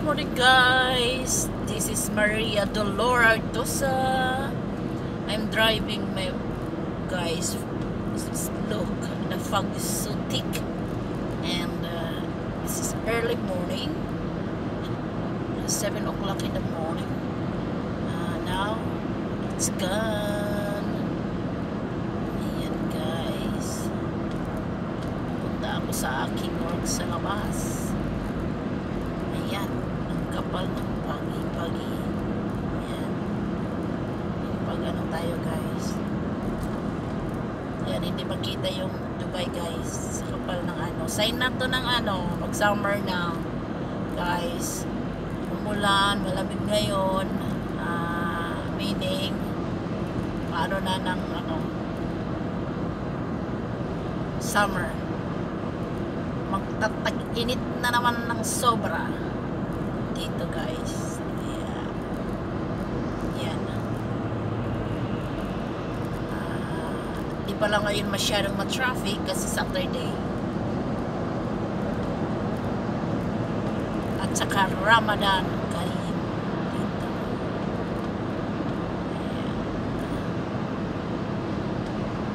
morning guys, this is Maria Dolora Artosa. I'm driving my guys. Look, the fog is so thick and this is early morning, 7 o'clock in the morning. Now it's gone. Ayan guys, punta ako sa aking work sa labas. Ayan, ang kapal ng pagi-pagi. Ayan, pag-ano tayo guys. Ayan, hindi makita yung Dubai guys. Sa kapal ng ano. Sign na to ng ano, mag-summer na guys. Umulan, malamig ngayon. Meaning paano na ng ano, summer. Magtatag-init na naman ng sobra dito guys. Yeah. Yan. Di pa lang ngayon masyadong ma-traffic kasi Saturday. At saka Ramadan Karim dito. Ayan.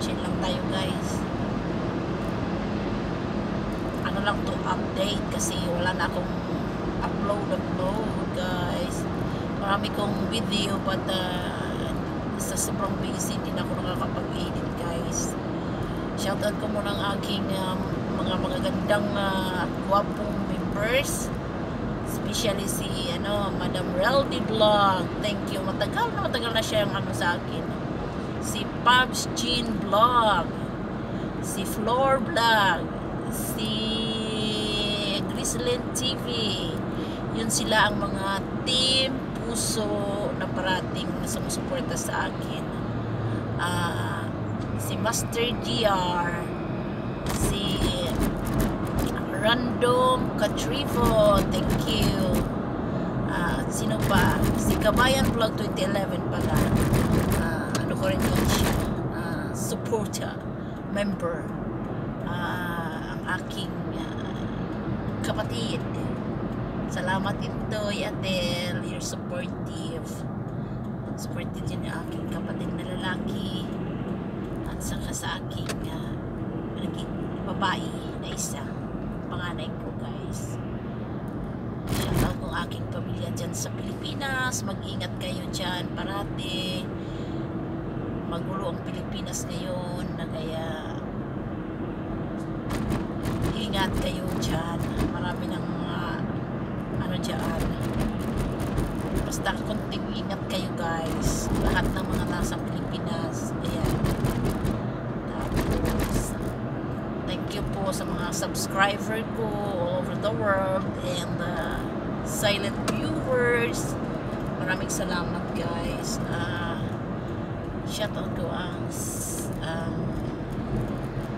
Chill lang tayo guys. Ano lang to, update kasi wala na akong upload guys. Marami kong video but sa sobrang busy hindi na ako nakakapag-edit guys. Shoutout ko muna ang aking mga magagandang gwapong members, especially si Madam Reldy Vlog. Thank you, matagal na siya yung ano sa akin. Si Pabs Jean Vlog, si Floor Vlog, si Grislin TV. Yun sila ang mga team puso na parating na sumusuporta sa akin. Si Master GR, si Random Katrifo, thank you. Sino pa? Si Kabayan Vlog 2011 pala. Ano ko rin yun siya, supporter, member. Ang aking kapatid. Salamat ito, Yatel. You're supportive. Supportive yun yung aking kapatid na lalaki. At saka sa aking babae na isa. Panganay ko, guys. Shoutout kong aking pamilya dyan sa Pilipinas. Mag-ingat kayo dyan parati. Magulo ang Pilipinas ngayon. Kaya ingat kayo dyan. Marami ng dyan. Basta konting ingat kayo guys. Lahat ng mga nasa Pilipinas. Ayan. Tapos thank you po sa mga subscriber ko all over the world and silent viewers. Maraming salamat guys. Shoutout ko ang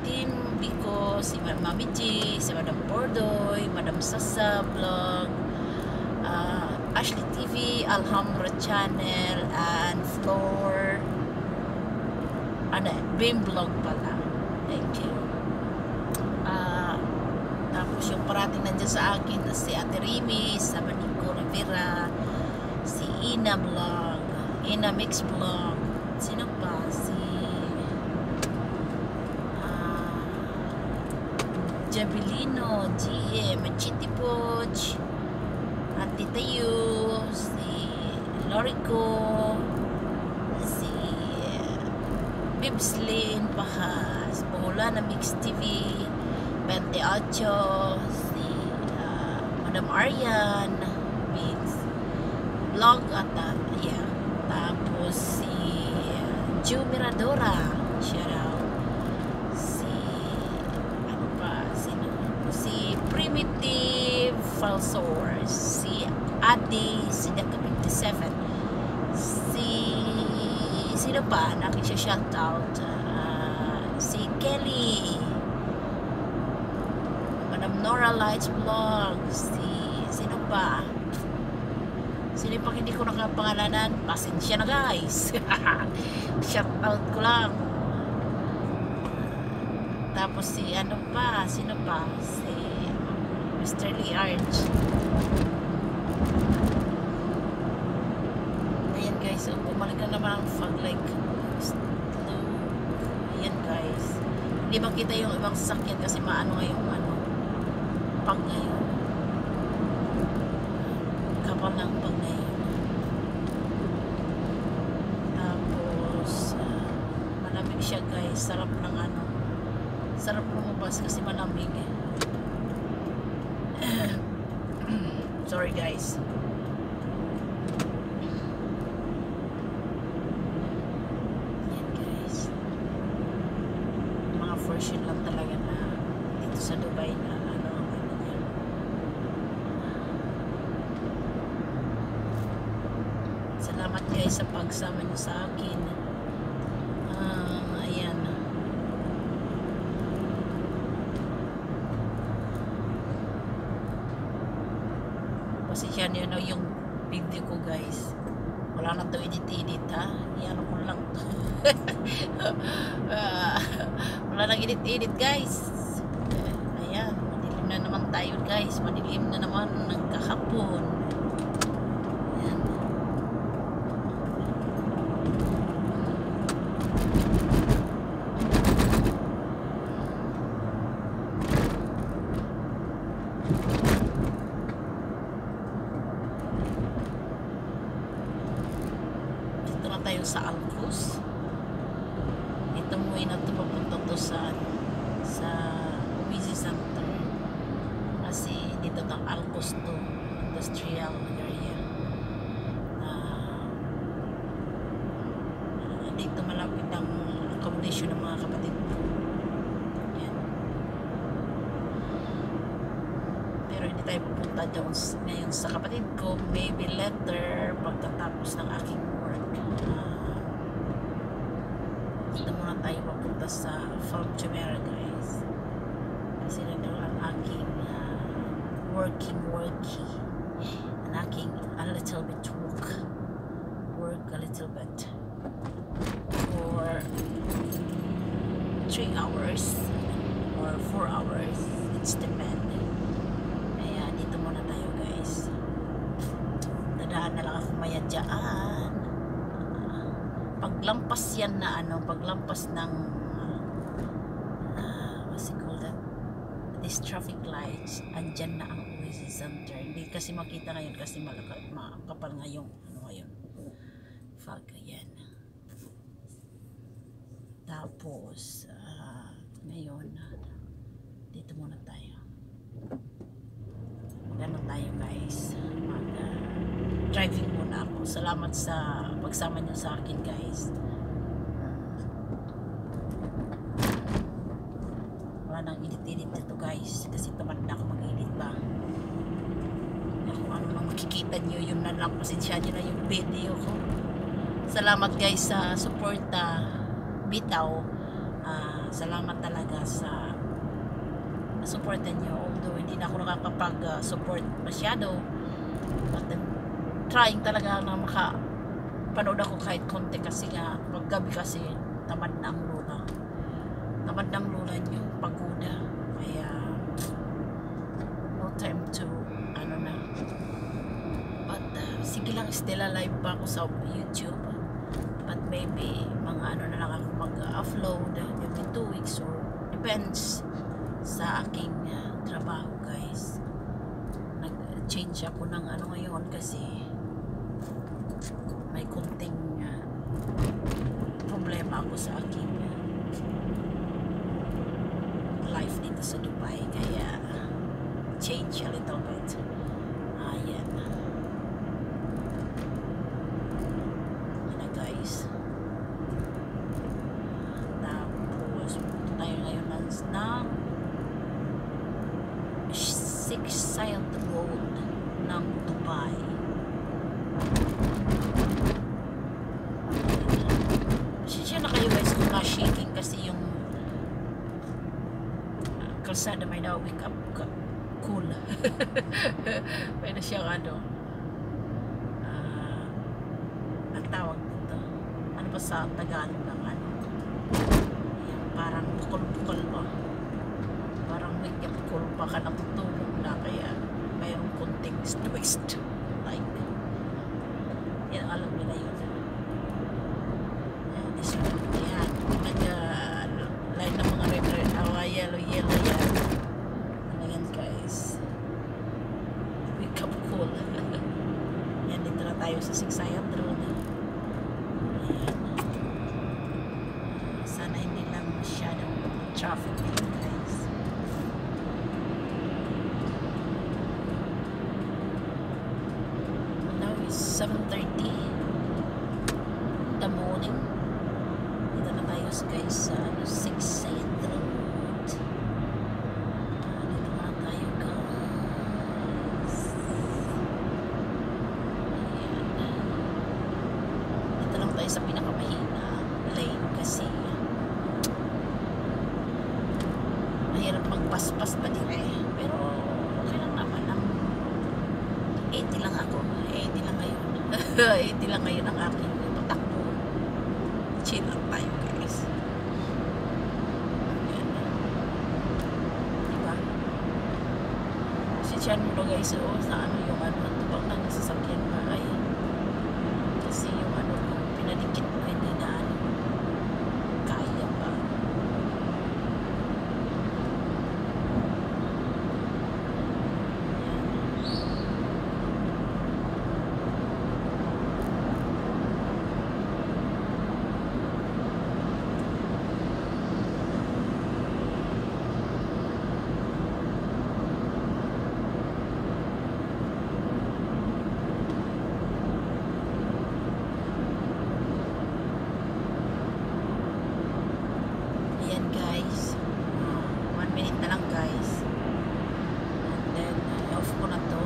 team Biko, si Mami G, si Madam Bordoy, Madam Sasa Vlog, Ashley TV, Alhambra Channel, and Floor Beam Vlog pala. Thank you. Tapos yung parating nandiyan sa akin na si Ate Rimi, si Abanico Rivera, si Ina Vlog, Ina Mix Vlog, sino pa? Si Jabilino, GM, Chitty Poch, Ate Tayo, si Lorico, si Bibslin Pahas, Bola na Mix TV, 28, si Madam Aryan Mix Vlog at yeah. Tapos si Ju Miradora, shout out. Si Primitive Falsors, si Adi, si Deka 57, sino pa na aking siya shoutout, si Kelly, Madam Nora Lights Vlog, sino pa hindi ko nakapangalanan, pasensya na guys. Shoutout ko lang. Tapos si sino pa? Si Mr. Lee Arch. guys, so bumalik na naman ang fog like slow. Ayan guys, hindi makita yung ibang sasakyan kasi maano ngayong ano pag ngayon, kapal ng pag ngayon. Tapos malamig siya guys, sarap ng ano, sarap lumabas kasi malamig sorry guys. Version lang talaga na dito sa Dubai na ano ang ano niya. Salamat guys sa pagsama niyo sa akin. Ayan. Pasensya niyo na yung video ko guys. Wala na to edit ha. Yan ko lang. Wala nang edit guys. Ayan, madilim na naman tayo guys. Madilim na naman ng kahapon. Ayan. Dito na tayo sa Alcos. Ito mo na ito papunta to sa Uwizi Center kasi dito ng Alcos to industrial area. Dito malapit ang accommodation ng mga kapatid ko. Yan. Pero hindi tayo pupunta doon ngayon sa kapatid ko, maybe later pagkatapos ng aking work. Dito muna tayo papunta sa Farm Jumeirah guys kasi na daw ang aking working ang aking a little bit work a little bit for 3 hours or 4 hours, it's depend. Kaya dito muna tayo guys, dadaan na lang ako maya dyan. Paglampas yan na ano, paglampas ng what's it called that? These traffic lights, andyan na ang Uwizi Center. Hindi kasi makita ngayon kasi makapal ngayong ano ngayon. Fog, ayan. Tapos ngayon dito muna tayo. Magano tayo guys. Driving muna ako. Salamat sa pagsama niyo sa akin guys. Wala nang edit-edit dito guys kasi tamad na ako mag-edit ba. Kung ano nang makikita niyo yun na lang, pasensya niyo na yung video ko. Salamat guys sa suporta bitaw. Salamat talaga sa suporta niyo, although hindi na ako nakakapag-support masyado, but trying talaga na makapanood ako kahit konti kasi nga paggabi kasi tamad na ang lula niyo, pagoda, kaya no time to ano na, but sige lang, still alive pa ako sa YouTube, but maybe mga ano na lang ako mag-upload every 2 weeks or depends sa aking trabaho guys. Nag-change ako ng ano ngayon kasi may kunting problema ako sa aking life dito sa Dubai, kaya change a little bit. Ayan na guys. Tapos tayo ngayon ng 6 Side Road ng Dubai. Siya na kayo guys kung na-shaking kasi yung kalsada may na-wake up cool. May na siyang ano, ang tawag dito, ano ba sa Tagalog ng ano, parang bukol-bukol ba, parang wake up cool pa ka natutulog na, kaya mayroong konting twist like yan, alam nila yun. sa Siksayan Road. Ayan. Sana hindi lang masyadong traffic dito guys. Now is 7:30 the morning. Dito na tayo guys sa Siksayan Road. Dito na tayo guys. Ayan. Dito lang tayo sa pinakamahina lane kasi mahirap magpaspas pa din pero okay lang naman ang 80 lang ako 80 lang ngayon 80 lang ngayon ang aking patakbo. Chill lang tayo guys. Ayan. Diba si Chan mo guys sa ano yung ano tubang ng sasakyan ba ay kasi yung ano kung pinadikit ko hindi na ano kaya pa. Ayan guys, 1 minute na lang guys, and then off ko na to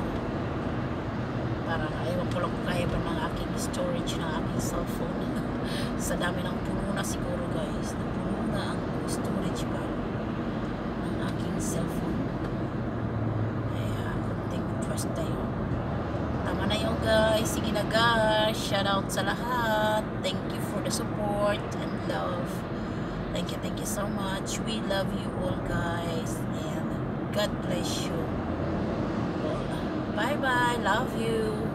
para ayaw ko lang kung kaya ba ng aking storage ng aking cellphone. Sa dami ng puno na siguro guys, puno na ang storage ba ng aking cellphone, kaya kunting trust tayo. Tama na yun guys, sige na guys, shout out sa lahat, thank you for the support and love. Thank you so much. We love you all guys and God bless you all. Bye bye, love you.